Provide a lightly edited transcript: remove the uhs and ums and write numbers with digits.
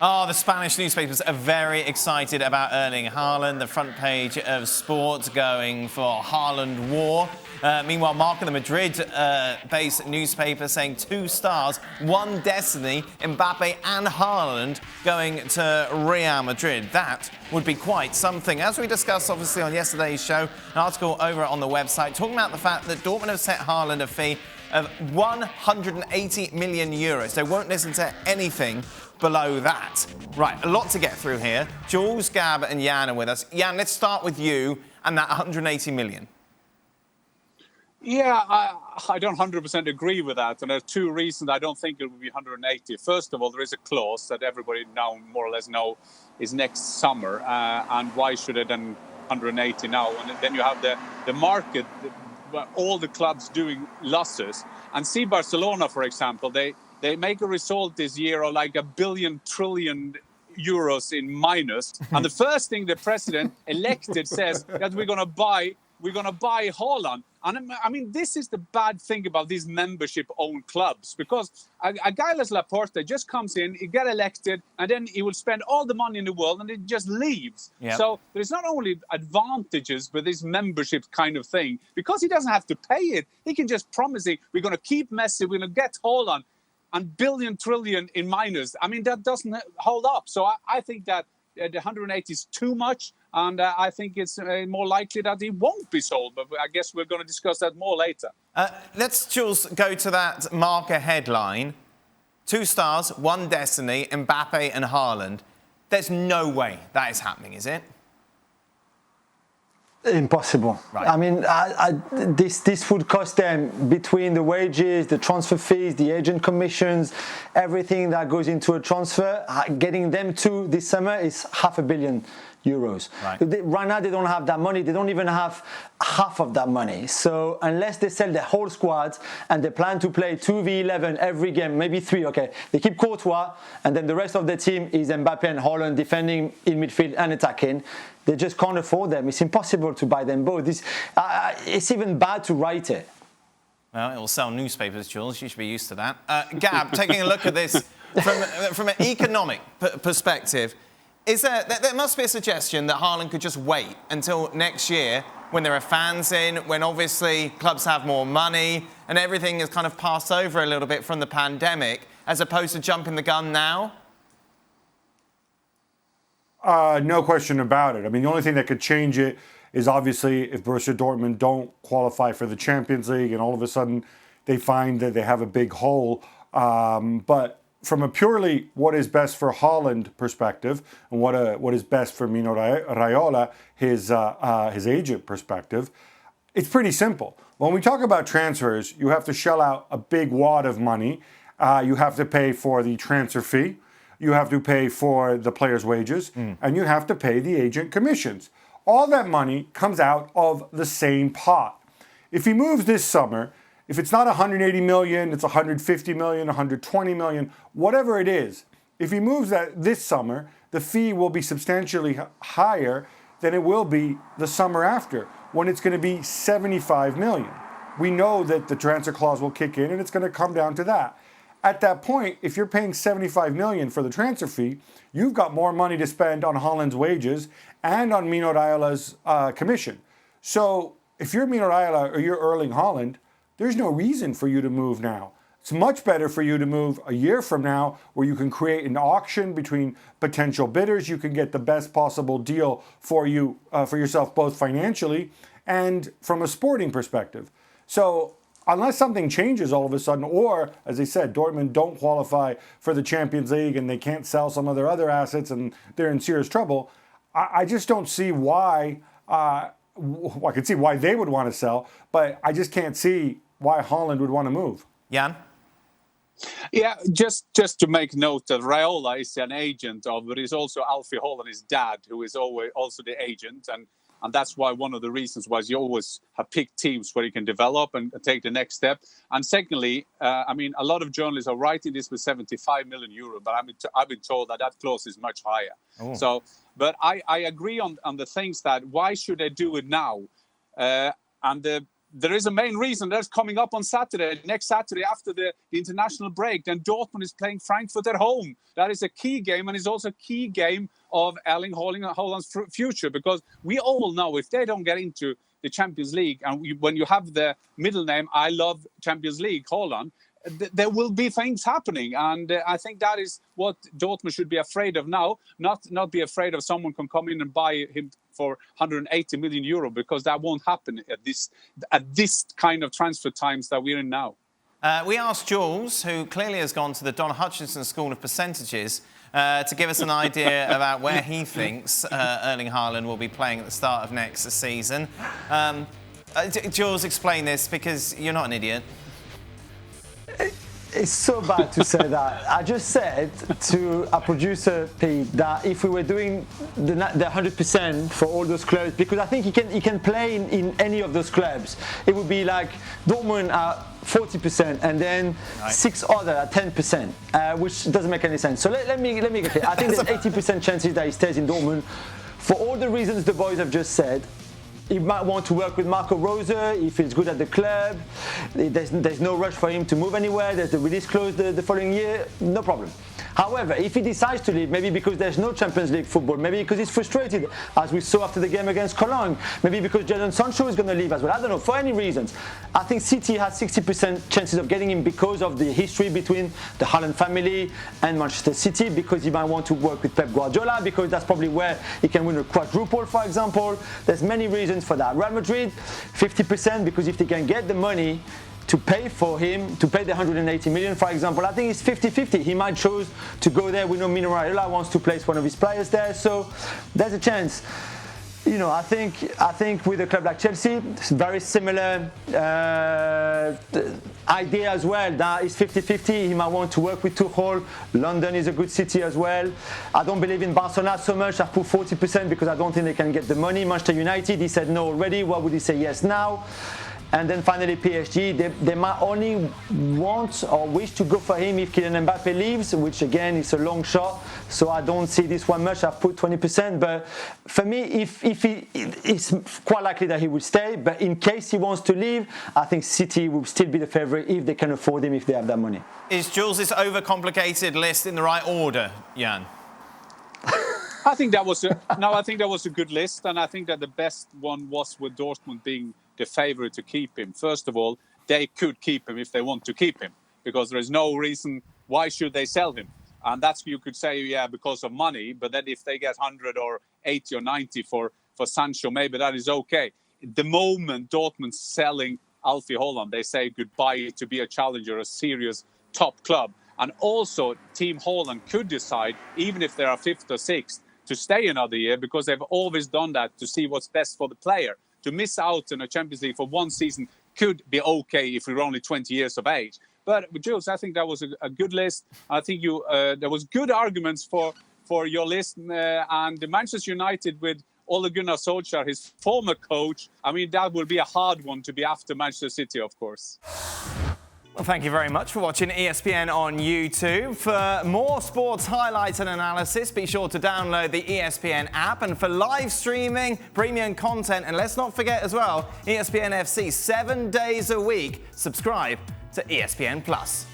Oh, the Spanish newspapers are very excited about Erling Haaland. The front page of Sport going for Haaland war. Meanwhile, Marca, the Madrid-based newspaper, saying 2 stars, 1 destiny, Mbappe and Haaland going to Real Madrid. That would be quite something. As we discussed, obviously, on yesterday's show, an article over on the website talking about the fact that Dortmund have set Haaland a fee of 180 million euros. They won't listen to anything below that. Right, a lot to get through here. Jules, Gab and Jan are with us. Jan, let's start with you and that 180 million. Yeah, I don't 100% agree with that. And there are 2 reasons I don't think it will be 180. First of all, there is a clause that everybody now more or less know is next summer. And why should it then 180 now? And then you have the market, all the clubs doing losses. And see Barcelona, for example, they make a result this year of like 1 billion trillion euros in minus. And the first thing the president elected says that we're going to buy Haaland. And I mean, this is the bad thing about these membership-owned clubs, because a guy like Laporta just comes in, he get elected, and then he will spend all the money in the world, and he just leaves. Yep. So there's not only advantages with this membership kind of thing, because he doesn't have to pay it. He can just promise it, we're going to keep Messi, we're going to get Haaland, and billion trillion in minus. I mean, that doesn't hold up. So I think that the 180 is too much. And I think it's more likely that he won't be sold. But I guess we're going to discuss that more later. Let's, Jules, go to that Marca headline. 2 stars, 1 destiny, Mbappe and Haaland. There's no way that is happening, is it? Impossible. Right. I mean, this would cost them, between the wages, the transfer fees, the agent commissions, everything that goes into a transfer, getting them to this summer is €500 million. Right now, they don't have that money. They don't even have half of that money. So unless they sell their whole squad and they plan to play 2v11 every game, maybe 3, okay, they keep Courtois, and then the rest of the team is Mbappe and Haaland defending in midfield and attacking. They just can't afford them. It's impossible to buy them both. It's even bad to write it. Well, it will sell newspapers, Jules. You should be used to that. Gab, taking a look at this from an economic perspective, there must be a suggestion that Haaland could just wait until next year when there are fans in, when obviously clubs have more money and everything has kind of passed over a little bit from the pandemic, as opposed to jumping the gun now? No question about it. I mean, the only thing that could change it is obviously if Borussia Dortmund don't qualify for the Champions League and all of a sudden they find that they have a big hole. But from a purely what is best for Haaland perspective and what is best for Mino Raiola, his agent perspective, it's pretty simple. When we talk about transfers, you have to shell out a big wad of money. You have to pay for the transfer fee. You have to pay for the players' wages, and you have to pay the agent commissions. All that money comes out of the same pot. If he moves this summer, if it's not 180 million, it's 150 million, 120 million, whatever it is, if he moves that this summer, the fee will be substantially higher than it will be the summer after, when it's going to be 75 million. We know that the transfer clause will kick in, and it's going to come down to that. At that point, if you're paying 75 million for the transfer fee, you've got more money to spend on Haaland's wages and on Mino Raiola's commission. So if you're Mino Raiola or you're Erling Haaland, there's no reason for you to move now. It's much better for you to move a year from now, where you can create an auction between potential bidders. You can get the best possible deal for you, for yourself, both financially and from a sporting perspective. So unless something changes all of a sudden, or, as I said, Dortmund don't qualify for the Champions League and they can't sell some of their other assets and they're in serious trouble, I just don't see why. I could see why they would want to sell, but I just can't see why Haaland would want to move. Jan? Yeah, just to make note that Raiola is an agent of, but he's also Alfie Haaland, his dad, who is always also the agent. And that's why one of the reasons why you always have picked teams where you can develop and take the next step. And secondly, I mean, a lot of journalists are writing this with 75 million euro, but I've been told that clause is much higher. Oh. So, but I agree on the things that why should they do it now? And there is a main reason that's coming up on Saturday, next Saturday after the international break. Then Dortmund is playing Frankfurt at home. That is a key game, and it's also a key game of Erling Haaland's future, because we all know if they don't get into the Champions League, and when you have the middle name, I love Champions League, Haaland, there will be things happening. And I think that is what Dortmund should be afraid of now, not be afraid of someone can come in and buy him for 180 million euro, because that won't happen at this kind of transfer times that we're in now. We asked Jules, who clearly has gone to the Don Hutchinson School of Percentages, to give us an idea about where he thinks Erling Haaland will be playing at the start of next season. Jules, explain this, because you're not an idiot. It's so bad to say that. I just said to our producer, Pete, that if we were doing the 100% for all those clubs, because I think he can play in any of those clubs, it would be like Dortmund at 40% and then 6 other at 10%, which doesn't make any sense. So let me get clear. I think there's 80% chances that he stays in Dortmund for all the reasons the boys have just said. He might want to work with Marco Rose if he's good at the club. There's no rush for him to move anywhere. There's the release clause the following year, no problem. However, if he decides to leave, maybe because there's no Champions League football, maybe because he's frustrated, as we saw after the game against Cologne, maybe because Jadon Sancho is going to leave as well. I don't know, for any reasons. I think City has 60% chances of getting him because of the history between the Haaland family and Manchester City, because he might want to work with Pep Guardiola, because that's probably where he can win a quadruple, for example. There's many reasons for that. Real Madrid, 50%, because if they can get the money to pay for him, to pay the 180 million, for example, I think it's 50-50. He might choose to go there. We know Mino Raiola wants to place one of his players there, so there's a chance. You know, I think with a club like Chelsea, it's very similar idea as well. That is 50-50. He might want to work with Tuchel. London is a good city as well. I don't believe in Barcelona so much. I've put 40% because I don't think they can get the money. Manchester United, he said no already. Why would he say yes now? And then finally PSG, they might only want or wish to go for him if Kylian Mbappe leaves, which again is a long shot. So I don't see this one much. I've put 20%. But for me, if it's quite likely that he will stay. But in case he wants to leave, I think City will still be the favourite if they can afford him, if they have that money. Is Jules' overcomplicated list in the right order, Jan? I think that was a good list, and I think that the best one was with Dortmund being the favourite to keep him. First of all, they could keep him if they want to keep him, because there is no reason why should they sell him. And that's, you could say, yeah, because of money. But then if they get 100 or 80 or 90 for Sancho, maybe that is okay. The moment Dortmund's selling Alfie Haaland, they say goodbye to be a challenger, a serious top club. And also, Team Haaland could decide, even if they are 5th or 6th, to stay another year, because they've always done that to see what's best for the player. To miss out in a Champions League for one season could be okay if we're only 20 years of age. But Jules, I think that was a good list. I think there was good arguments for your list. And the Manchester United with Ole Gunnar Solskjaer, his former coach, I mean, that will be a hard one to be after Manchester City, of course. Well, thank you very much for watching ESPN on YouTube. For more sports highlights and analysis, be sure to download the ESPN app. And for live streaming, premium content, and let's not forget as well, ESPN FC 7 days a week. Subscribe to ESPN Plus.